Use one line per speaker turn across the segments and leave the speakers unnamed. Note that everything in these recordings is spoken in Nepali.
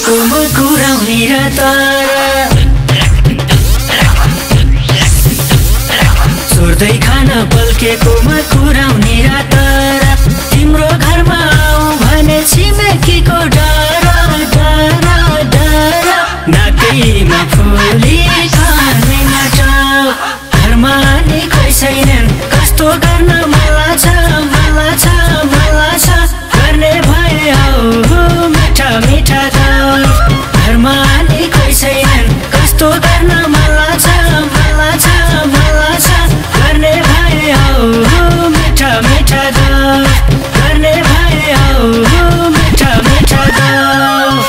पल्केको म कुराउने र तारा छोड्दै खान पल्केको म कुराउने र तारा तिम्रो घरमा आऊ भने छिमेकीको डरा डरा डरा नाकैमा फुली खाने माटाउ घरमा नि कोही छैनन् कस्तो गर्न मलाई छ मलाई छ मलाई छ गर्ने भए आऊ मिठा मिठा गाउँ घरमा नि कोही छैनन् कस्तो गर्न मलाई छ मलाई छ मलाई छ गर्ने भए आऊ मिठा मिठा गाउँ गर्ने भए आऊ मिठा मिठा गाउँ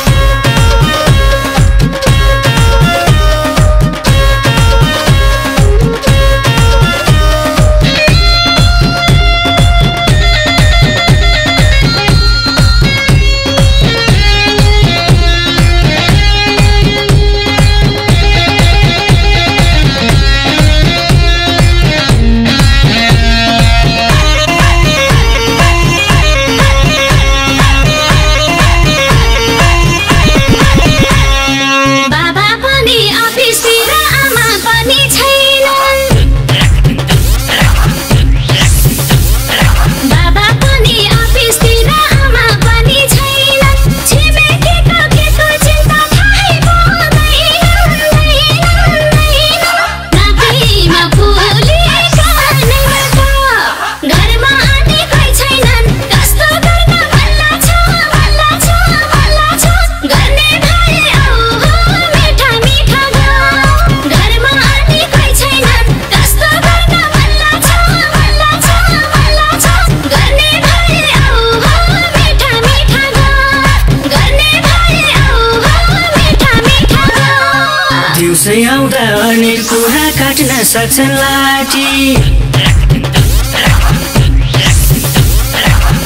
दिउँसै आउँदा अनेक कुरा काट्न सक्छन् लाठी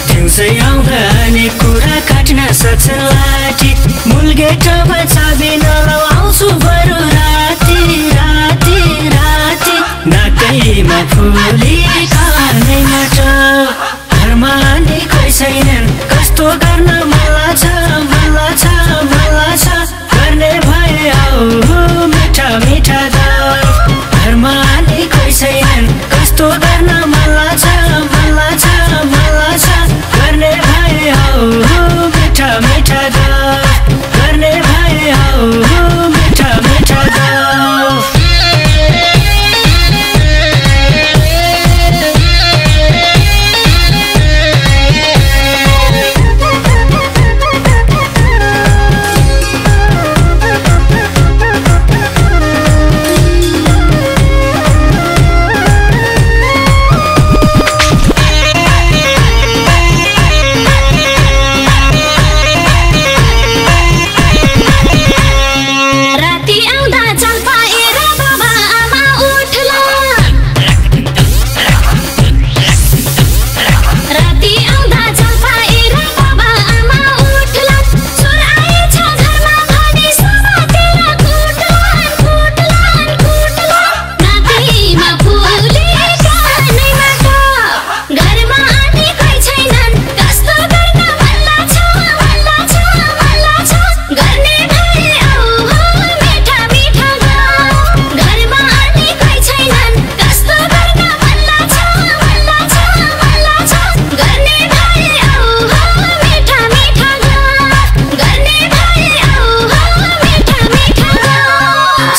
दिउँसै आउँदा अनेक कुरा काट्न सक्छन् लाठी मूल गेटमा चाबी नलाउ आउँछु बरु राति राति राति नाकैमा फुली खाने माटाउ घरमा नि कोही छैनन् कस्तो गर्न मलाई छ मलाई छ मलाई छ गर्ने भए आऊ मिठा मिठा गाउँ घरमा नि कोही छैनन् कस्तो गर्न मलाई छ मलाई छ मलाई छ गर्ने भए आऊ मिठा मिठा गाउँ गर्ने भए आऊ मिठा मिठा गाउँ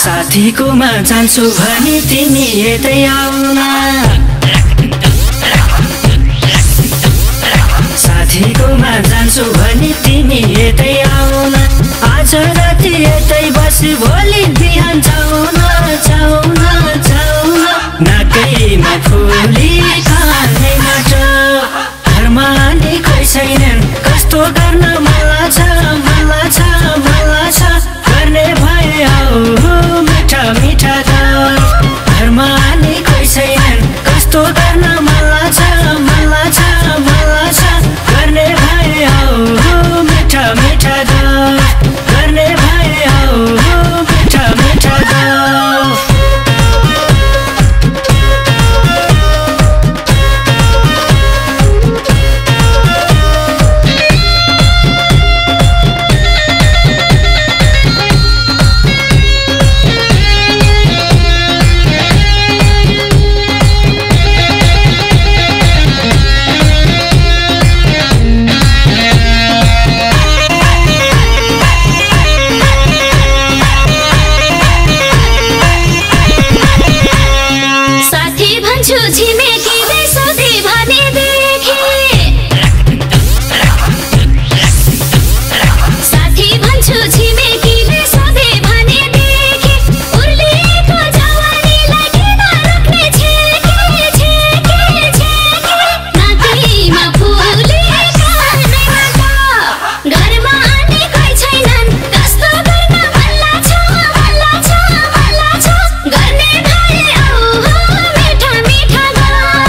साथीकोमा जान्छु भने तिमी यतै आउन साथीकोमा जान्छु भने तिमी यतै आउन आज राति यतै बसी भोलि बिहान जाउन जाउन जाउन नाकैमा फुली खाने माटाउ घरमा नि कोही छैनन् कस्तो गर्न मलाई छ मलाई छ मलाई छ गर्ने भए आऊ मिठा मिठा गाउँ घरमा नि कोही छैनन् कस्तो गर्न मलाई छ मलाई छ मलाई छ गर्ने भए आऊ मिठा मिठा गाउँ गर्ने भए आऊ मिठा मिठा गाउँ
साथी भन्छु छिमेकीले सोधे भने देखे साथी भन्छु छिमेकीले सोधे भने देखे उर्लिएको जवानीलाई किन रोक्ने छेके छेके छेके नाकैमा फुलेका नैमाटा घरमा आने कोही छैनन् कस्तो गर्न भल्ला छ भल्ला छ भल्ला छ गर्ने भए आऊ हो मिठा मिठा गाउँ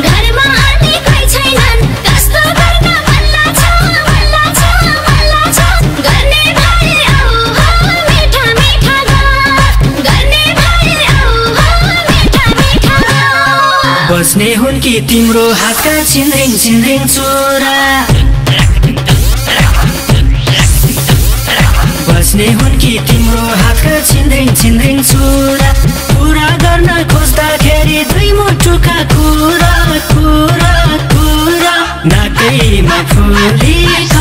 घरमा आने कोही छैनन् कस्तो गर्न भल्ला छ भल्ला छ भल्ला छ गर्ने भए आऊ हो मिठा मिठा गाउँ गर्ने भए आऊ हो मिठा मिठा गाउँ
बस्ने हुन् कि तिम्रो हातका छिन्रिङ छिन्रिङ चोरा बस्ने हुन् कि तिम्रो हातका छिन्रिङ छिन्रिङ चोरा पुरा गर्न खोज्दाखेरि दुई मुटुका कुरा कुरा कुरा नाकैमा फुलेका